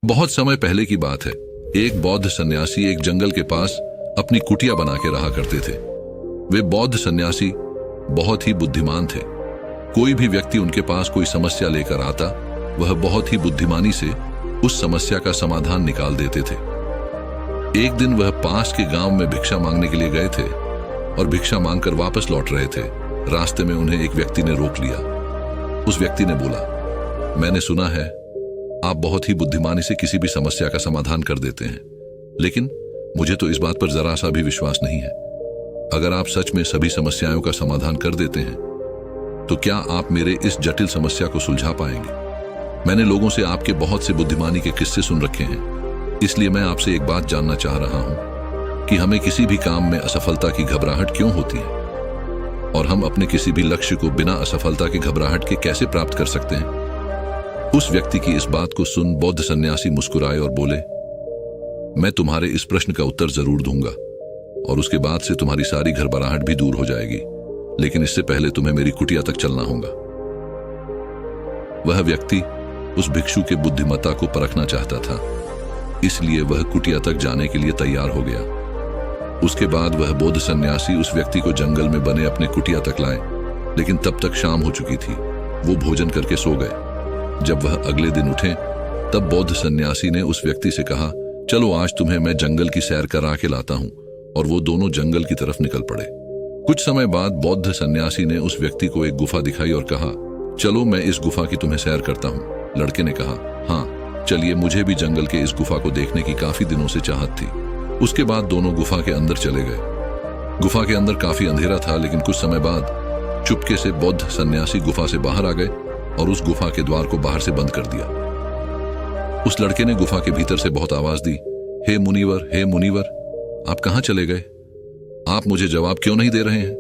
बहुत समय पहले की बात है। एक बौद्ध सन्यासी एक जंगल के पास अपनी कुटिया बना के रहा करते थे। वे बौद्ध सन्यासी बहुत ही बुद्धिमान थे। कोई भी व्यक्ति उनके पास कोई समस्या लेकर आता, वह बहुत ही बुद्धिमानी से उस समस्या का समाधान निकाल देते थे। एक दिन वह पास के गांव में भिक्षा मांगने के लिए गए थे और भिक्षा मांगकर वापस लौट रहे थे। रास्ते में उन्हें एक व्यक्ति ने रोक लिया। उस व्यक्ति ने बोला, मैंने सुना है आप बहुत ही बुद्धिमानी से किसी भी समस्या का समाधान कर देते हैं, लेकिन मुझे तो इस बात पर जरा सा भी विश्वास नहीं है। अगर आप सच में सभी समस्याओं का समाधान कर देते हैं तो क्या आप मेरे इस जटिल समस्या को सुलझा पाएंगे? मैंने लोगों से आपके बहुत से बुद्धिमानी के किस्से सुन रखे हैं, इसलिए मैं आपसे एक बात जानना चाह रहा हूं कि हमें किसी भी काम में असफलता की घबराहट क्यों होती है और हम अपने किसी भी लक्ष्य को बिना असफलता की घबराहट के कैसे प्राप्त कर सकते हैं। उस व्यक्ति की इस बात को सुन बौद्ध सन्यासी मुस्कुराए और बोले, मैं तुम्हारे इस प्रश्न का उत्तर जरूर दूंगा और उसके बाद से तुम्हारी सारी घबराहट भी दूर हो जाएगी, लेकिन इससे पहले तुम्हें मेरी कुटिया तक चलना होगा। वह व्यक्ति उस भिक्षु के बुद्धिमत्ता को परखना चाहता था, इसलिए वह कुटिया तक जाने के लिए तैयार हो गया। उसके बाद वह बौद्ध सन्यासी उस व्यक्ति को जंगल में बने अपने कुटिया तक लाए, लेकिन तब तक शाम हो चुकी थी। वो भोजन करके सो गए। जब वह अगले दिन उठे तब बौद्ध सन्यासी ने उस व्यक्ति से कहा, चलो आज तुम्हें मैं जंगल की सैर करा के लाता हूं, और वो दोनों जंगल की तरफ निकल पड़े। कुछ समय बाद बौद्ध सन्यासी ने उस व्यक्ति को एक गुफा दिखाई और कहा, चलो मैं इस गुफा की तुम्हें सैर करता हूं। लड़के ने कहा, हाँ चलिए, मुझे भी जंगल के इस गुफा को देखने की काफी दिनों से चाहत थी। उसके बाद दोनों गुफा के अंदर चले गए। गुफा के अंदर काफी अंधेरा था, लेकिन कुछ समय बाद चुपके से बौद्ध सन्यासी गुफा से बाहर आ गए और उस गुफा के द्वार को बाहर से बंद कर दिया। उस लड़के ने गुफा के भीतर से बहुत आवाज दी, हे मुनिवर, हे मुनिवर, आप कहां चले गए? आप मुझे जवाब क्यों नहीं दे रहे हैं?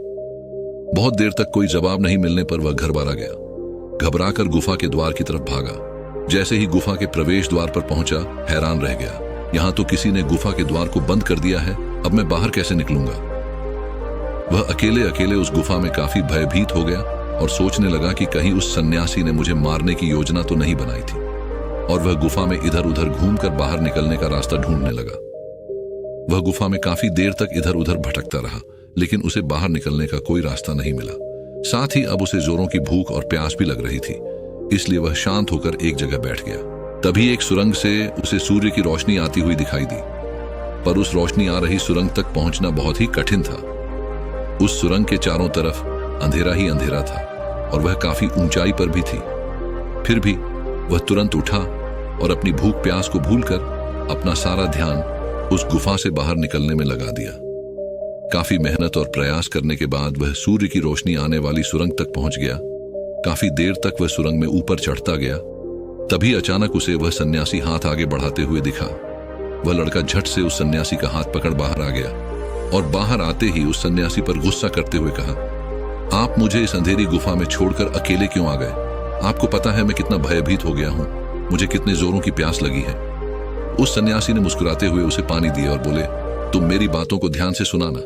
बहुत देर तक कोई जवाब नहीं मिलने पर वह घर बाहर आ गया। घबराकर गुफा के द्वार की तरफ भागा। जैसे ही गुफा के प्रवेश द्वार पर पहुंचा, हैरान रह गया। यहां तो किसी ने गुफा के द्वार को बंद कर दिया है, अब मैं बाहर कैसे निकलूंगा? वह अकेले अकेले उस गुफा में काफी भयभीत हो गया और सोचने लगा कि कहीं उस सन्यासी ने मुझे मारने की योजना तो नहीं बनाई थी। और वह गुफा में इधर उधर घूमकर बाहर निकलने का रास्ता ढूंढने लगा। वह गुफा में काफी देर तक इधर उधर भटकता रहा, लेकिन उसे बाहर निकलने का कोई रास्ता नहीं मिला। साथ ही अब उसे जोरों की भूख और प्यास भी लग रही थी, इसलिए वह शांत होकर एक जगह बैठ गया। तभी एक सुरंग से उसे सूर्य की रोशनी आती हुई दिखाई दी, पर उस रोशनी आ रही सुरंग तक पहुंचना बहुत ही कठिन था। उस सुरंग के चारों तरफ अंधेरा ही अंधेरा था और वह काफी ऊंचाई पर भी थी। फिर भी वह तुरंत उठा और अपनी भूख प्यास को भूलकर अपना सारा ध्यान उस गुफा से बाहर निकलने में लगा दिया। काफी मेहनत और प्रयास करने के बाद वह सूर्य की रोशनी आने वाली सुरंग तक पहुंच गया। काफी देर तक वह सुरंग में ऊपर चढ़ता गया। तभी अचानक उसे वह सन्यासी हाथ आगे बढ़ाते हुए दिखा। वह लड़का झट से उस सन्यासी का हाथ पकड़ बाहर आ गया और बाहर आते ही उस सन्यासी पर गुस्सा करते हुए कहा, आप मुझे इस अंधेरी गुफा में छोड़कर अकेले क्यों आ गए? आपको पता है मैं कितना भयभीत हो गया हूं, मुझे कितने जोरों की प्यास लगी है। उस सन्यासी ने मुस्कुराते हुए उसे पानी दिया और बोले, तुम मेरी बातों को ध्यान से सुनाना।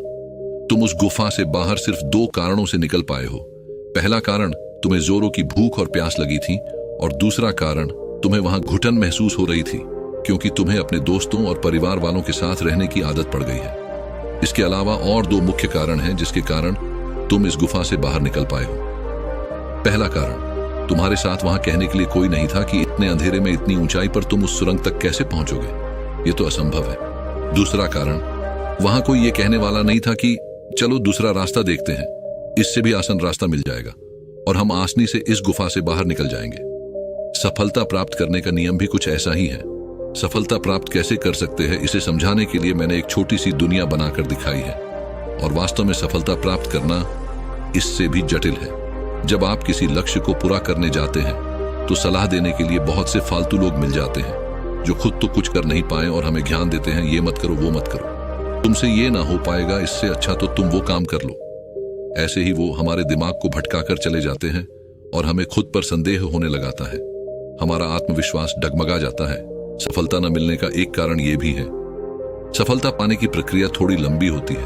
तुम उस गुफा से बाहर सिर्फ 2 कारणों से निकल पाए हो। पहला कारण, तुम्हें जोरों की भूख और प्यास लगी थी, और दूसरा कारण, तुम्हें वहां घुटन महसूस हो रही थी क्योंकि तुम्हें अपने दोस्तों और परिवार वालों के साथ रहने की आदत पड़ गई है। इसके अलावा और 2 मुख्य कारण हैं जिसके कारण तुम इस गुफा से बाहर निकल पाए हो। पहला कारण, तुम्हारे साथ वहां कहने के लिए कोई नहीं था कि इतने अंधेरे में इतनी ऊंचाई पर तुम उस सुरंग तक कैसे पहुंचोगे, ये तो असंभव है। दूसरा कारण, वहां कोई ये कहने वाला नहीं था कि चलो दूसरा रास्ता देखते हैं, इससे भी आसान रास्ता मिल जाएगा और हम आसानी से इस गुफा से बाहर निकल जाएंगे। सफलता प्राप्त करने का नियम भी कुछ ऐसा ही है। सफलता प्राप्त कैसे कर सकते हैं, इसे समझाने के लिए मैंने एक छोटी सी दुनिया बनाकर दिखाई है, और वास्तव में सफलता प्राप्त करना इससे भी जटिल है। जब आप किसी लक्ष्य को पूरा करने जाते हैं तो सलाह देने के लिए बहुत से फालतू लोग मिल जाते हैं जो खुद तो कुछ कर नहीं पाए और हमें ज्ञान देते हैं, ये मत करो, वो मत करो, तुमसे ये ना हो पाएगा, इससे अच्छा तो तुम वो काम कर लो। ऐसे ही वो हमारे दिमाग को भटका कर चले जाते हैं और हमें खुद पर संदेह होने लगाता है। हमारा आत्मविश्वास डगमगा जाता है। सफलता न मिलने का एक कारण ये भी है, सफलता पाने की प्रक्रिया थोड़ी लंबी होती है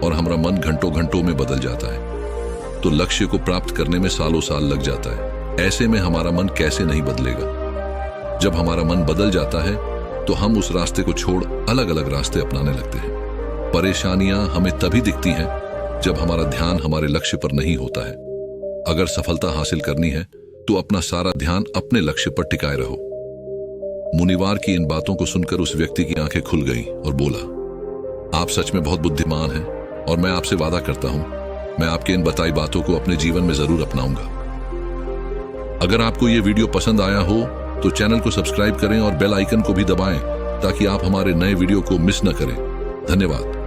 और हमारा मन घंटों घंटों में बदल जाता है, तो लक्ष्य को प्राप्त करने में सालों साल लग जाता है। ऐसे में हमारा मन कैसे नहीं बदलेगा? जब हमारा मन बदल जाता है तो हम उस रास्ते को छोड़ अलग अलग रास्ते अपनाने लगते हैं। परेशानियां हमें तभी दिखती हैं जब हमारा ध्यान हमारे लक्ष्य पर नहीं होता है। अगर सफलता हासिल करनी है तो अपना सारा ध्यान अपने लक्ष्य पर टिकाए रहो। मुनिवार की इन बातों को सुनकर उस व्यक्ति की आंखें खुल गईं और बोला, आप सच में बहुत बुद्धिमान हैं और मैं आपसे वादा करता हूं मैं आपके इन बताई बातों को अपने जीवन में जरूर अपनाऊंगा। अगर आपको ये वीडियो पसंद आया हो तो चैनल को सब्सक्राइब करें और बेल आइकन को भी दबाएं ताकि आप हमारे नए वीडियो को मिस न करें। धन्यवाद।